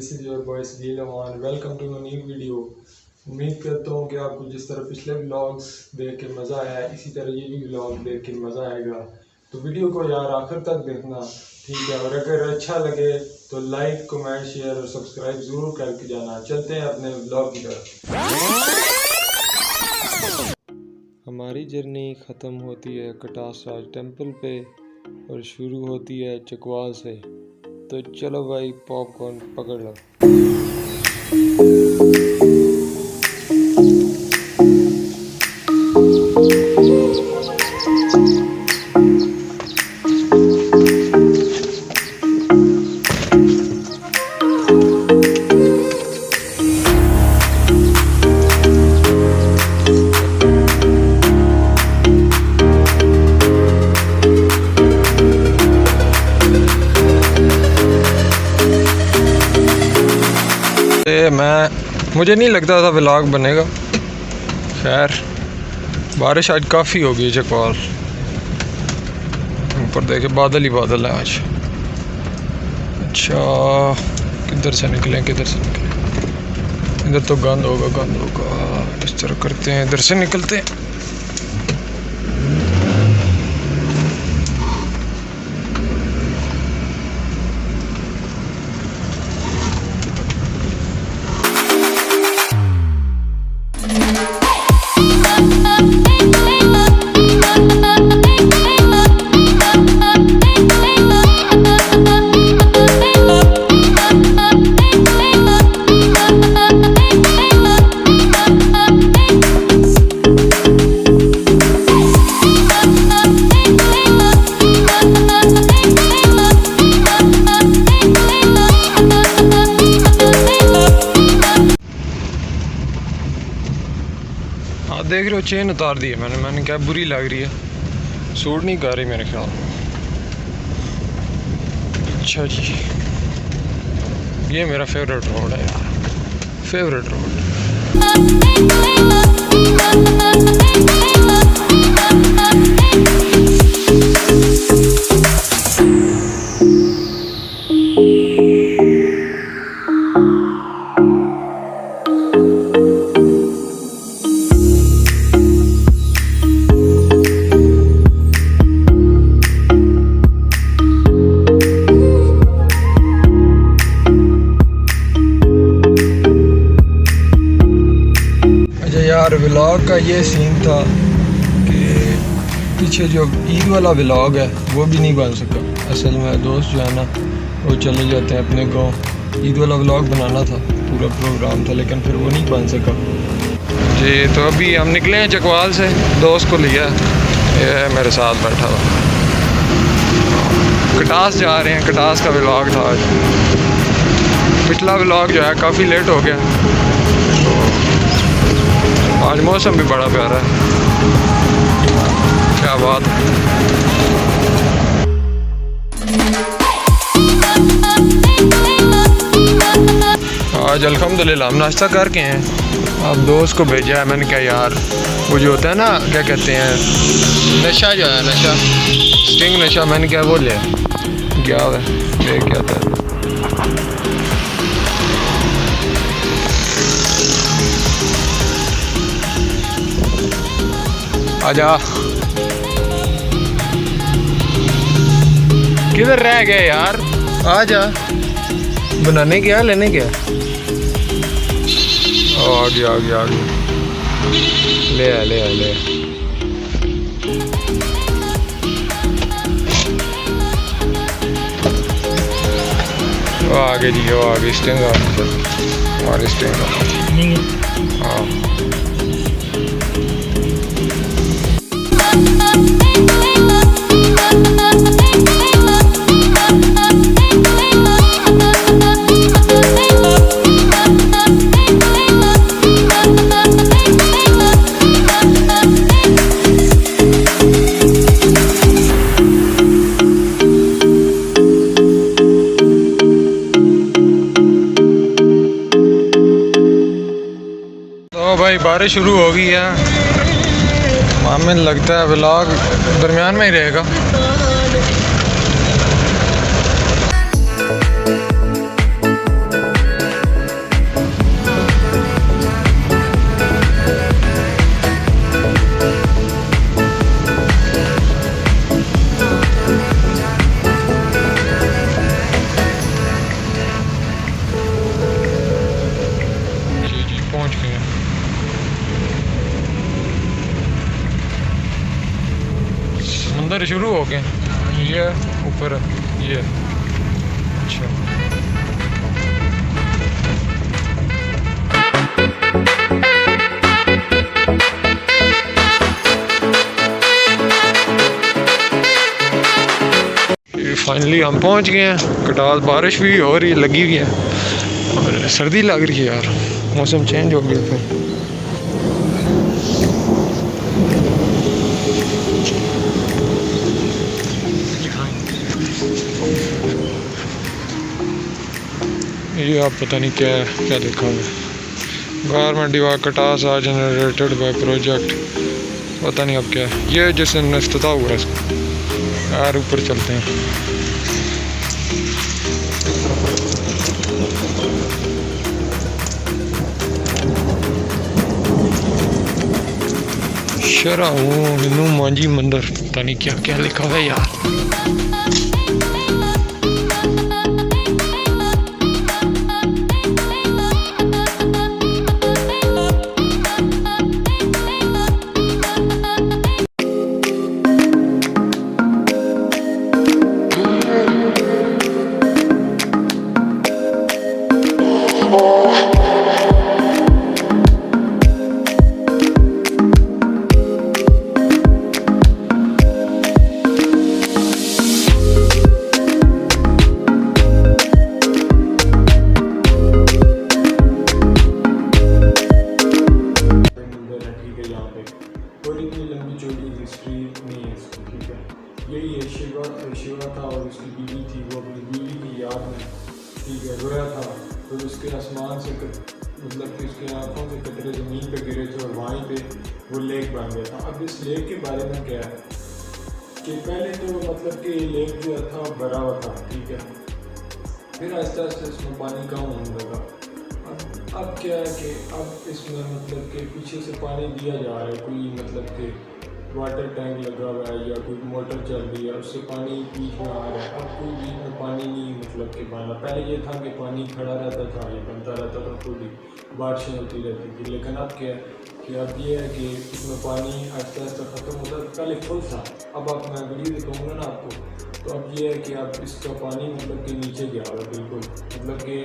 This is your boy Sajeel Awan. Welcome to my new video. उम्मीद करता हूँ कि आपको जिस तरह पिछले व्लॉग्स देख के मज़ा आया इसी तरह ये भी व्लॉग देख के मज़ा आएगा। तो वीडियो को यार आखिर तक देखना, ठीक है। और अगर अच्छा लगे तो लाइक, कमेंट, शेयर और सब्सक्राइब ज़रूर करके जाना। चलते हैं अपने व्लॉग की तरफ। हमारी जर्नी ख़त्म होती है काtasrajtemple पे और शुरू होती है चकवाल से। तो चलो भाई, पॉपकॉर्न पकड़ लो। मुझे नहीं लगता था व्लॉग बनेगा। खैर, बारिश आज काफ़ी हो गई चकवाल। ऊपर देखे बादल ही बादल है आज। अच्छा, किधर से निकलें इधर तो गंद होगा। इस तरह करते हैं, इधर से निकलते हैं। देख रहे हो, चेन उतार दी है मैंने क्या बुरी लग रही है, सूट नहीं कर रही मेरे ख्याल। अच्छा जी, ये मेरा फेवरेट रोड है यार, फेवरेट रोड। यार, व्लॉग का ये सीन था कि पीछे जो ईद वाला व्लॉग है वो भी नहीं बन सका। असल में दोस्त जो है ना वो चले जाते हैं अपने गाँव। ईद वाला व्लॉग बनाना था, पूरा प्रोग्राम था, लेकिन फिर वो नहीं बन सका जी। तो अभी हम निकले हैं चकवाल से, दोस्त को लिया, ये मेरे साथ बैठा हुआ। कटास जा रहे हैं, कटास का व्लॉग था आज। पिछला व्लॉग जो है काफ़ी लेट हो गया। आज मौसम भी बड़ा प्यारा है, क्या बात है। आज अल्हम्दुलिल्लाह हम नाश्ता करके हैं। अब दोस्त को भेजा है मैंने, क्या यार वो जो होता है ना, क्या कहते हैं, नशा जो है, नशा स्टिंग नशा, मैंने क्या बोले क्या है, देख क्या था। आजा, किधर रह गए यार, आजा। बनाने गया, लेने गया। आ गया ले आगे जी, वो आगे स्टिंग हमारी स्टिंग। हाँ, भाई बारिश शुरू हो गई है। हमें लगता है व्लॉग दरमियान में ही रहेगा। समुंदर शुरू हो गए, ये ऊपर ये। अच्छा फाइनली हम पहुंच गए हैं कटास। बारिश भी हो रही लगी हुई है और सर्दी लग रही है यार, मौसम चेंज हो गया फिर। ये आप पता नहीं क्या क्या लिखा हुआ है, गवर्नमेंट डिवाइड कटास आर जनरेटेड बाय प्रोजेक्ट, पता नहीं अब क्या है ये, जिसने नस्ता हुआ है इसको। यार ऊपर चलते हैं। शरा हिंदू मांझी मंदिर, पता नहीं क्या क्या लिखा हुआ है यार। यही है शिवा था और उसकी बीवी थी, वो अपनी बीवी की याद में ठीक है रोया था। तो उसके आसमान से मतलब कि उसकी आंखों से कतरे ज़मीन पे गिरे थे और वहीं पे वो लेक बन गया था। अब इस लेक के बारे में क्या है कि पहले तो मतलब कि लेक जो था भरा हुआ था, ठीक है, फिर आहिस्ता आहिस्ता इसमें पानी कम होने लगा। अब क्या है कि अब इसमें मतलब कि पीछे से पानी दिया जा रहा है, कोई मतलब कि वाटर टैंक लगा हुआ है या कोई मोटर चल रही है, उससे पानी बीच में आ रहा है। अब कोई बीच में पानी नहीं मतलब कि बना। पहले ये था कि पानी खड़ा रहता था, ये बनता रहता था, कोई बारिशें होती रहती थी। लेकिन अब क्या है कि अब ये है कि इसमें पानी आहिस्ता आहिस्ता ख़त्म होता है। पहले फुल था, अब आप मैं वीडियो दिखाऊँगा ना आपको, तो अब ये है कि अब इसका पानी मतलब कि नीचे गया हुआ बिल्कुल, मतलब कि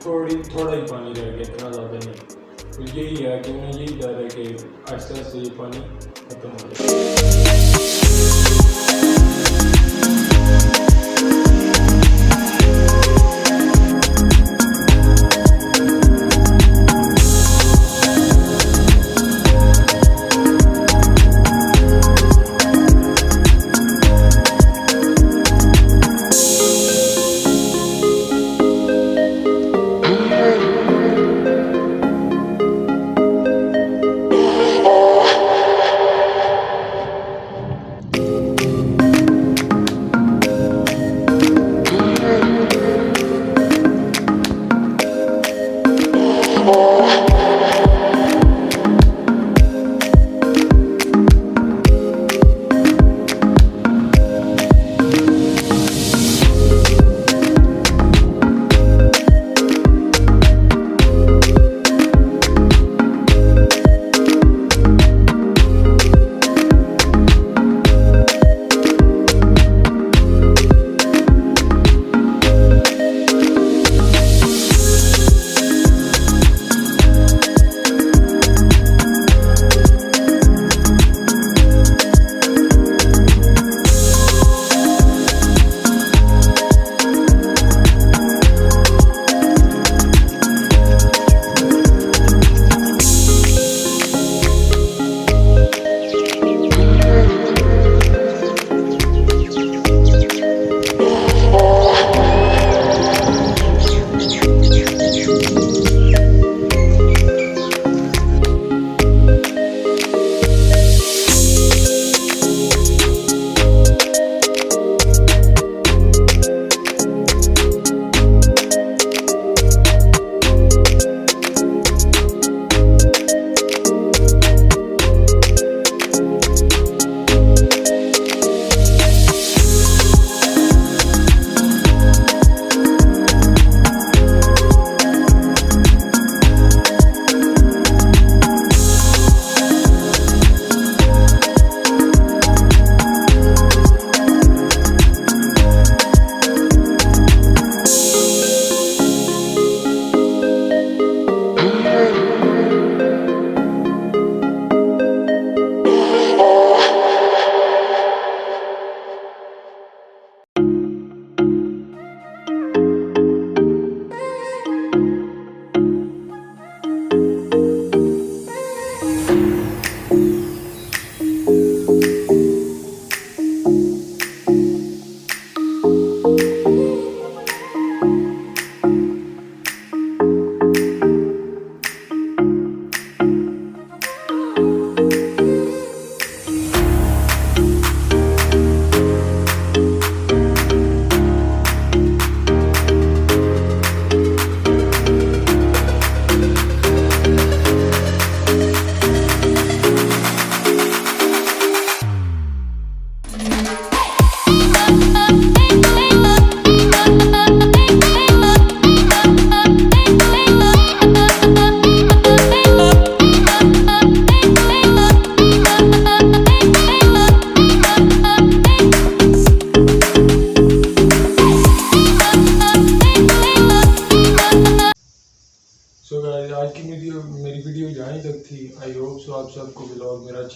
थोड़ा ही पानी रह गया, इतना ज़्यादा नहीं। तो यही है कि उन्हें यही डर है कि आहिस्ता आहिस्ता ये पानी खत्म हो जाए।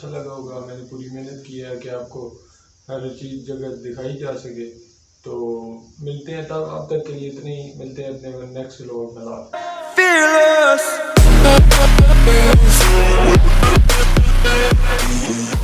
अच्छा लगा होगा। मैंने पूरी मेहनत की है कि आपको हर चीज़ जगह दिखाई जा सके। तो मिलते हैं, तब अब तक के लिए इतनी, मिलते हैं अपने नेक्स्ट व्लॉग में।